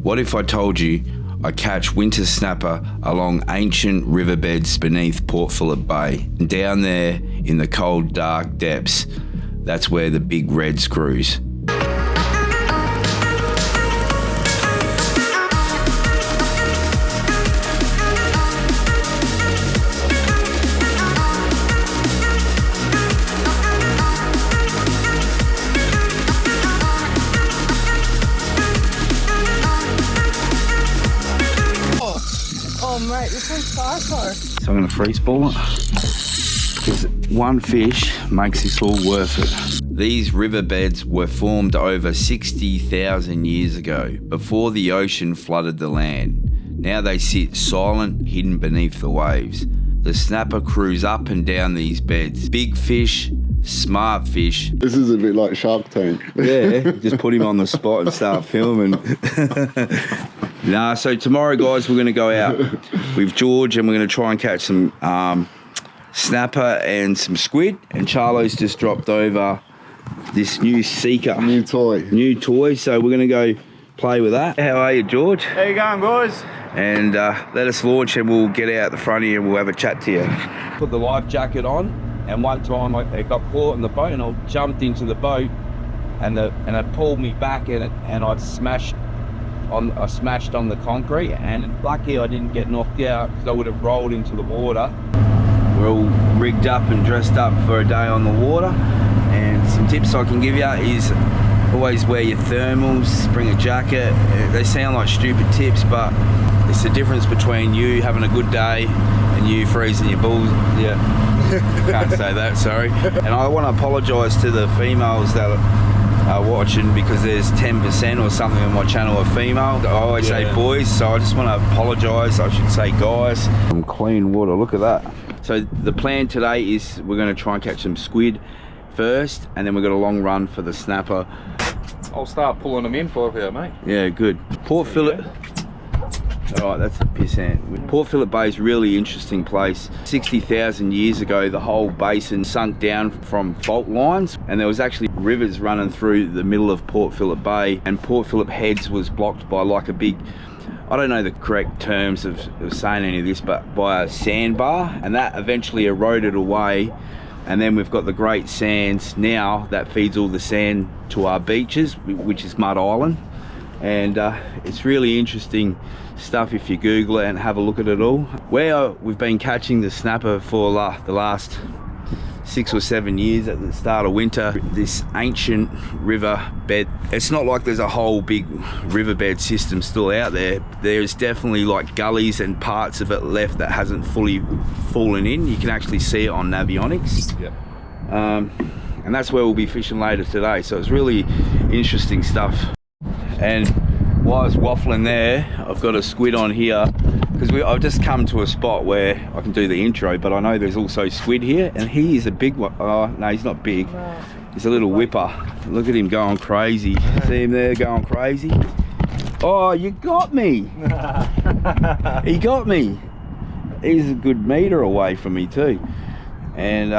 What if I told you I catch winter snapper along ancient riverbeds beneath Port Phillip Bay? And down there in the cold, dark depths, that's where the big reds cruise. Mate, this one's far. So I'm going to freeze ball it, because one fish makes this all worth it. These riverbeds were formed over 60,000 years ago, before the ocean flooded the land. Now they sit silent, hidden beneath the waves. The snapper cruise up and down these beds. Big fish, smart fish. This is a bit like Shark Tank. Yeah, just put him on the spot and start filming. Nah, so tomorrow, guys, we're going to go out with George and we're going to try and catch some snapper and some squid. And Charlo's just dropped over this new Seeker. New toy. So we're going to go play with that. How are you, George? How you going, boys? And let us launch and we'll get out the front here and we'll have a chat to you. Put the life jacket on, and one time I got caught in the boat and I jumped into the boat and it pulled me back and I smashed on the concrete, and lucky I didn't get knocked out because I would have rolled into the water. We're all rigged up and dressed up for a day on the water, and some tips I can give you is always wear your thermals, bring a jacket. They sound like stupid tips, but it's the difference between you having a good day and you freezing your balls. Yeah, can't say that, sorry. And I want to apologise to the females that are watching, because there's 10% or something on my channel are female. I always say boys, so I just want to apologise. I should say guys. Some clean water, look at that. So the plan today is we're going to try and catch some squid first, and then we've got a long run for the snapper. I'll start pulling them in for you, mate. Yeah, good. Port Phillip. All right, that's a piss ant. Port Phillip Bay is a really interesting place. 60,000 years ago, the whole basin sunk down from fault lines, and there was actually rivers running through the middle of Port Phillip Bay, and Port Phillip Heads was blocked by like a big, I don't know the correct terms of saying any of this, but by a sandbar, and that eventually eroded away. And then we've got the Great Sands now that feeds all the sand to our beaches, which is Mud Island. And it's really interesting stuff if you Google it and have a look at it all. We've been catching the snapper for the last 6 or 7 years at the start of winter. This ancient river bed, it's not like there's a whole big riverbed system still out there. There's definitely like gullies and parts of it left that hasn't fully fallen in. You can actually see it on Navionics. Yep. And that's where we'll be fishing later today. So it's really interesting stuff. And while I was waffling there, I've got a squid on here, because I've just come to a spot where I can do the intro, but I know there's also squid here, and he is a big one. Oh, no, he's not big. He's a little whipper. Look at him going crazy. See him there going crazy? Oh, you got me. He got me. He's a good metre away from me too. And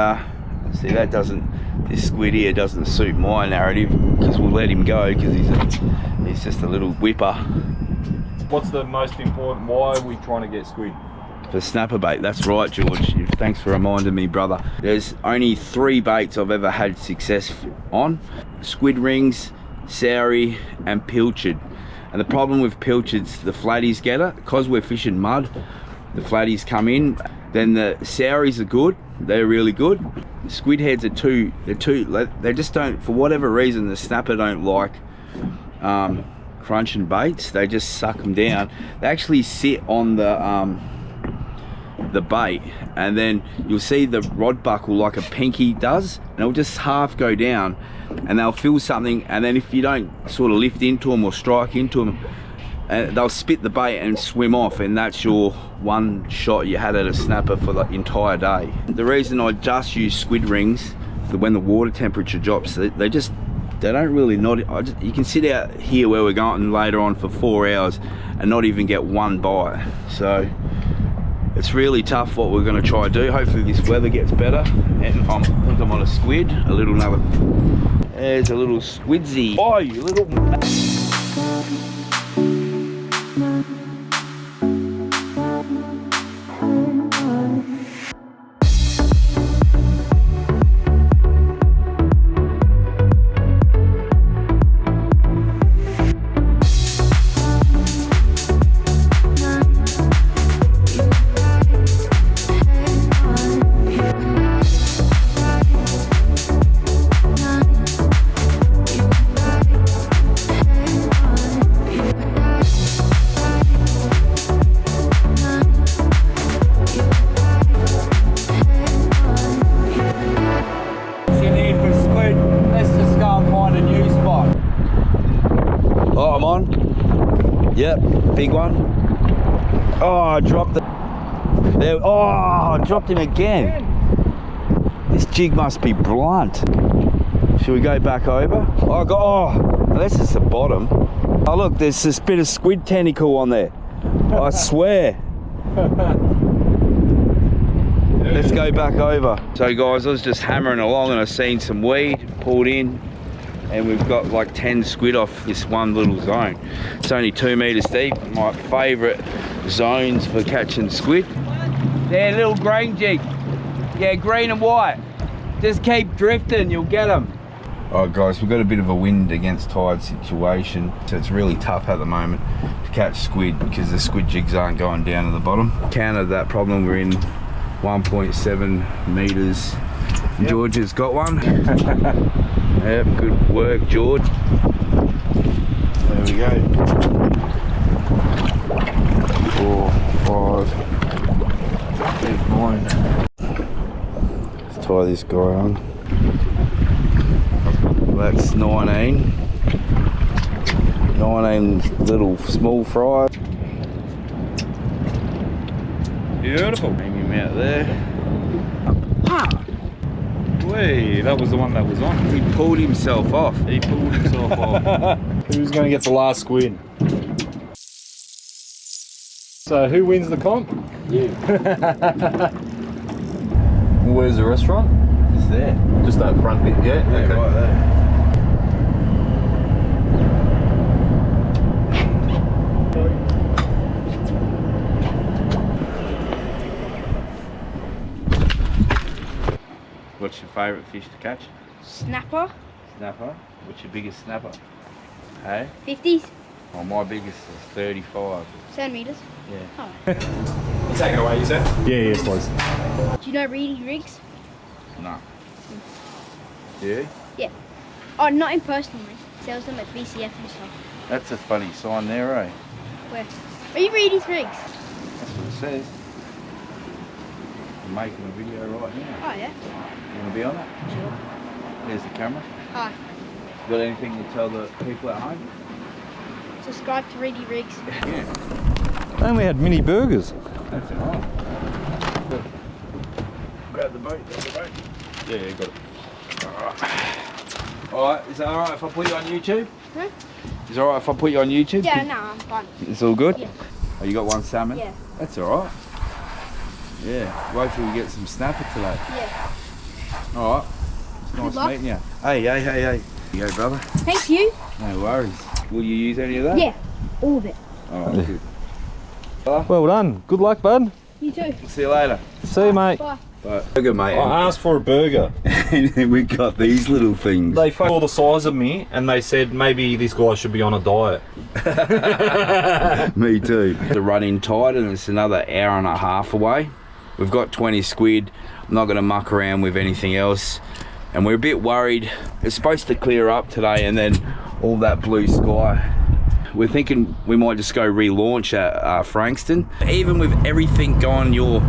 see, this squid here doesn't suit my narrative, because we'll let him go because he's just a little whipper. What's the most important? Why are we trying to get squid? For snapper bait, that's right, George. Thanks for reminding me, brother. There's only 3 baits I've ever had success on: squid rings, sowie, and pilchard. And the problem with pilchards, the flatties get it. Because we're fishing mud, the flatties come in. Then the sowies are good. They're really good. Squid heads are they just don't, for whatever reason, the snapper don't like crunching baits. They just suck them down. They actually sit on the bait, and then you'll see the rod buckle like a pinky does, and it'll just half go down, and they'll feel something, and then if you don't sort of lift into them or strike into them, they'll spit the bait and swim off, and that's your one shot you had at a snapper for the entire day. The reason I just use squid rings, when the water temperature drops, they don't really you can sit out here where we're going later on for 4 hours and not even get one bite. So it's really tough what we're going to try to do. Hopefully this weather gets better, and I think I'm on a squid. There's a little squidsy. Oh, you little. Oh, I'm on. Yep, big one. Oh, I dropped it. There. Oh, I dropped him again. This jig must be blunt. Should we go back over? Oh, unless it's the bottom. Oh, look, there's this bit of squid tentacle on there. I swear. Let's go back over. So guys, I was just hammering along and I seen some weed, pulled in, and we've got like 10 squid off this one little zone. It's only 2 meters deep. My favorite zones for catching squid. There, little green jig. Yeah, green and white. Just keep drifting, you'll get them. All right guys, we've got a bit of a wind against tide situation, so it's really tough at the moment to catch squid because the squid jigs aren't going down to the bottom. Countered that problem, we're in 1.7 meters. Yep. George has got one. Yep, good work, George. There we go. 4, 5, 8, 9. Let's tie this guy on. That's 19. 19 little small fry. Beautiful. Hang him out there. Wait, that was the one that was on. He pulled himself off. He pulled himself off. Who's going to get the last squid? So who wins the comp? You. Where's the restaurant? It's there. Just that front bit, yeah? Yeah, Okay. right there. What's your favourite fish to catch? Snapper. Snapper? What's your biggest snapper? Hey? 50s. Oh, my biggest is 35. Centimeters. Yeah. Oh. Take it away, you said? Yeah, yes, please. Do you know REEDY'S rigs? No. Yeah? Yeah. Oh, not in person, mate. Sells them at VCF and stuff. That's a funny sign there, eh? Where? Are you REEDY'S rigs? That's what it says. I'm making a video right now. Oh, yeah. You want to be on it? Sure. Here's the camera. Hi. Got anything to tell the people at home? Subscribe to REEDY'S rigs. Yeah. And we had mini burgers. That's alright. Grab the boat, Yeah, you got it. Alright, is that alright if I put you on YouTube? Huh? Is it alright if I put you on YouTube? Yeah, no, I'm fine. It's all good? Yeah. Oh, you got one salmon? Yeah. That's alright. Yeah, wait till we get some snapper today. Yeah. Alright. It's nice luck. meeting you. Hey. Here you go, brother. Thank you. No worries. Will you use any of that? Yeah. All of it. Alright, good. Well done. Good luck, bud. You too. See you later. See you, mate. Bye. Burger, mate. I asked for a burger. And we got these little things. They saw the size of me and they said maybe this guy should be on a diet. Me too. The run-in tide, and it's another hour and a half away. We've got 20 squid. I'm not going to muck around with anything else. And we're a bit worried. It's supposed to clear up today and then all that blue sky. We're thinking we might just go relaunch at Frankston. Even with everything going your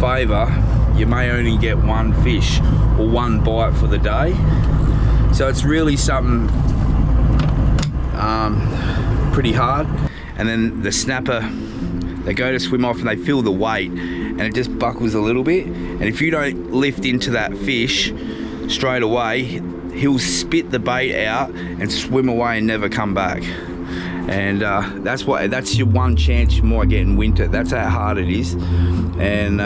favour, you may only get one fish or one bite for the day. So it's really something pretty hard. And then the snapper, they go to swim off and they feel the weight and it just buckles a little bit. And if you don't lift into that fish straight away, he'll spit the bait out and swim away and never come back. And that's your one chance you might get in winter. That's how hard it is. And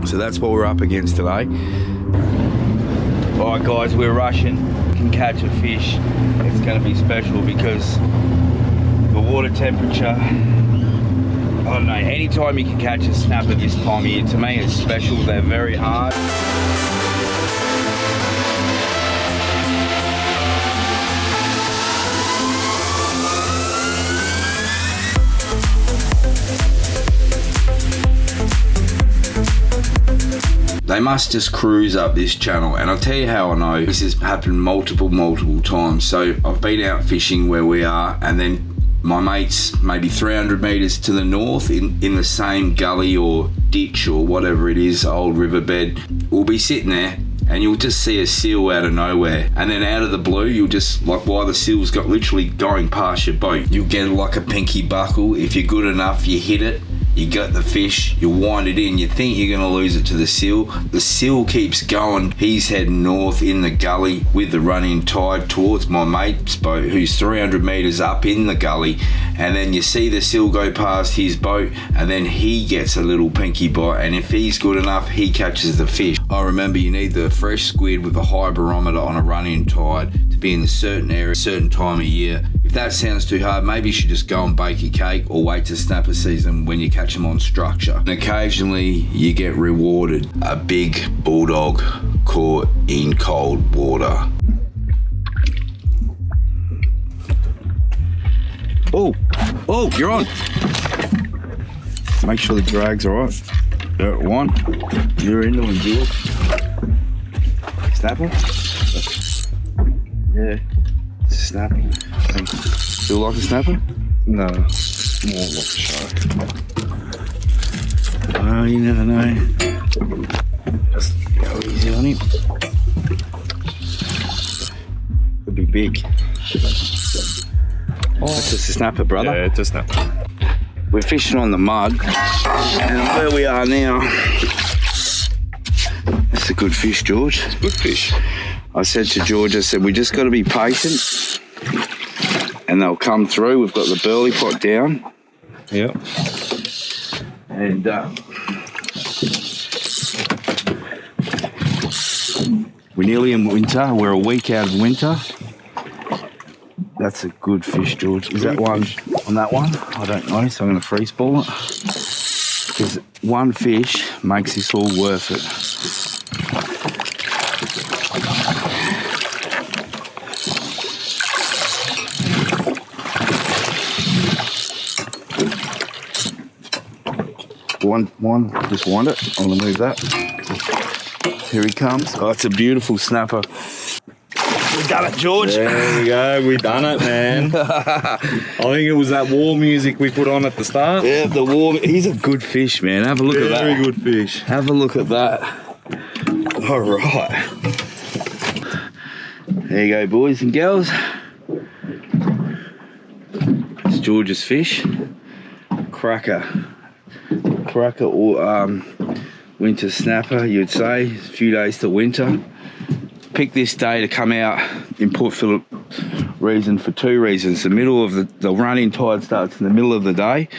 so that's what we're up against today. All right guys, we're rushing. We can catch a fish. It's gonna be special because The water temperature, I don't know, anytime you can catch a snapper this time of year, to me it's special. They're very hard. They must just cruise up this channel, and I'll tell you how I know. This has happened multiple times. So I've been out fishing where we are, and then my mates maybe 300 meters to the north in the same gully or ditch or whatever it is, old riverbed, we'll be sitting there and you'll just see a seal out of nowhere, and then out of the blue you'll just, like while the seal's got literally going past your boat, you'll get like a pinky buckle. If you're good enough, you hit it, you got the fish, you wind it in, you think you're gonna lose it to the seal keeps going, he's heading north in the gully with the running tide towards my mate's boat who's 300 meters up in the gully, and then you see the seal go past his boat, and then he gets a little pinky bite, and if he's good enough, he catches the fish. I remember you need the fresh squid with a high barometer on a running tide to be in a certain area, certain time of year. If that sounds too hard, maybe you should just go and bake a cake or wait to snapper season when you catch them on structure. And occasionally you get rewarded. A big bulldog caught in cold water. Oh, you're on. Make sure the drag's all right. One, you're in the one, George. Snapper? Yeah, snapper. Feel like a snapper? No, more like a shark. Oh, you never know. Just go easy on him. Could be big. Oh, it's just a snapper, brother. Yeah, it's a snapper. We're fishing on the mud, and where we are now, it's a good fish, George. It's a good fish. I said to George, I said, we just got to be patient, and they'll come through. We've got the burley pot down. Yep. And we're nearly in winter. We're a week out of winter. That's a good fish, George. Is that one on that one? I don't know, so I'm going to freeze ball it. Because one fish makes this all worth it. One, just wind it. I'm going to move that. Here he comes. Oh, it's a beautiful snapper. We done it, George. There we go. We done it, man. I think it was that war music we put on at the start. Yeah, the war. He's a good fish, man. Have a look at that. Very good fish. Have a look at that. All right. There you go, boys and girls. It's George's fish. Cracker or winter snapper, you'd say. A few days to winter. Picked this day to come out in Port Phillip for two reasons. The middle of the running tide starts in the middle of the day,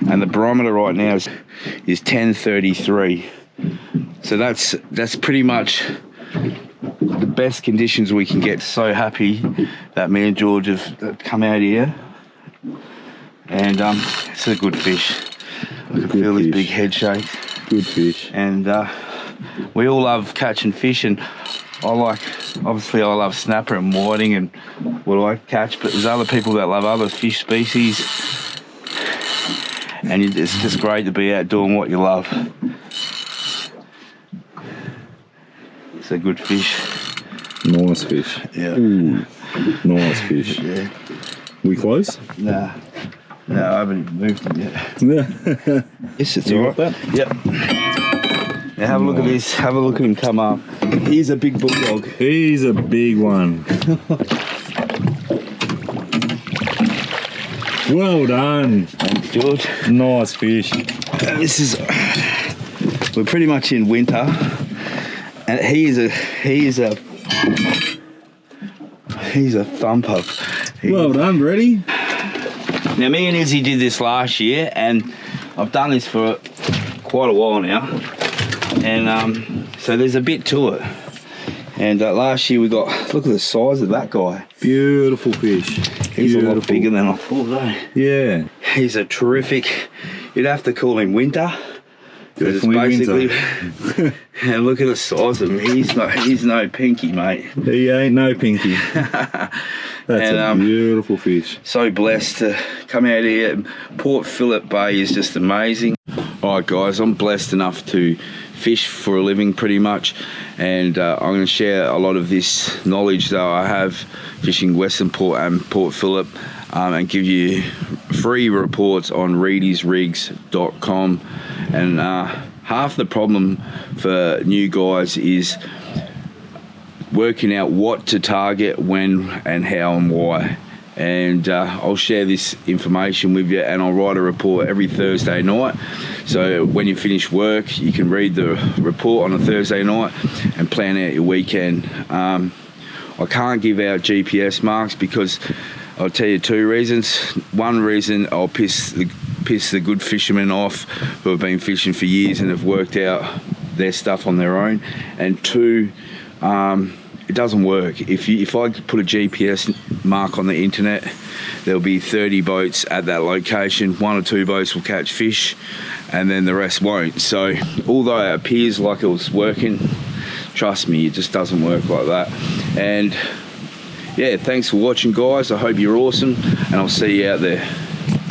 and the barometer right now is 10:33. So that's pretty much the best conditions we can get. So happy that me and George have come out here, and it's a good fish. I can feel his big head shake. Good fish. And we all love catching fish, and obviously I love snapper and whiting and what I catch, but there's other people that love other fish species, and it's just great to be out doing what you love. It's a good fish. Nice fish. Yeah. Ooh, nice fish. Yeah. We close? Nah, I haven't even moved him yet. Yeah. Yes, it's You all right. got that? Yep. Now have a look at this. Have a look at him come up. He's a big bulldog. He's a big one. Well done. Thanks, George. Nice fish. We're pretty much in winter, and he's a thumper. Well done, Brady. Now me and Izzy did this last year, and I've done this for quite a while now, and so there's a bit to it. And last year we got, look at the size of that guy. Beautiful fish. He's a lot bigger than I thought, eh? Yeah. He's a terrific, you'd have to call him Winter. Because it's Definitely basically, and look at the size of him. He's no pinky, mate. He ain't no pinky. That's a beautiful fish. So blessed to come out here. Port Phillip Bay is just amazing. All right, guys, I'm blessed enough to fish for a living pretty much, and I'm going to share a lot of this knowledge that I have fishing Western Port and Port Phillip, and give you free reports on REEDY'S.com. And half the problem for new guys is working out what to target, when and how and why. And I'll share this information with you, and I'll write a report every Thursday night. So when you finish work, you can read the report on a Thursday night and plan out your weekend. I can't give out GPS marks because I'll tell you two reasons. One reason, I'll piss the good fishermen off who have been fishing for years and have worked out their stuff on their own. And two, it doesn't work. If I put a GPS mark on the internet, there'll be 30 boats at that location. 1 or 2 boats will catch fish, and then the rest won't. So although it appears like it was working, trust me, it just doesn't work like that. And yeah, thanks for watching, guys. I hope you're awesome, and I'll see you out there.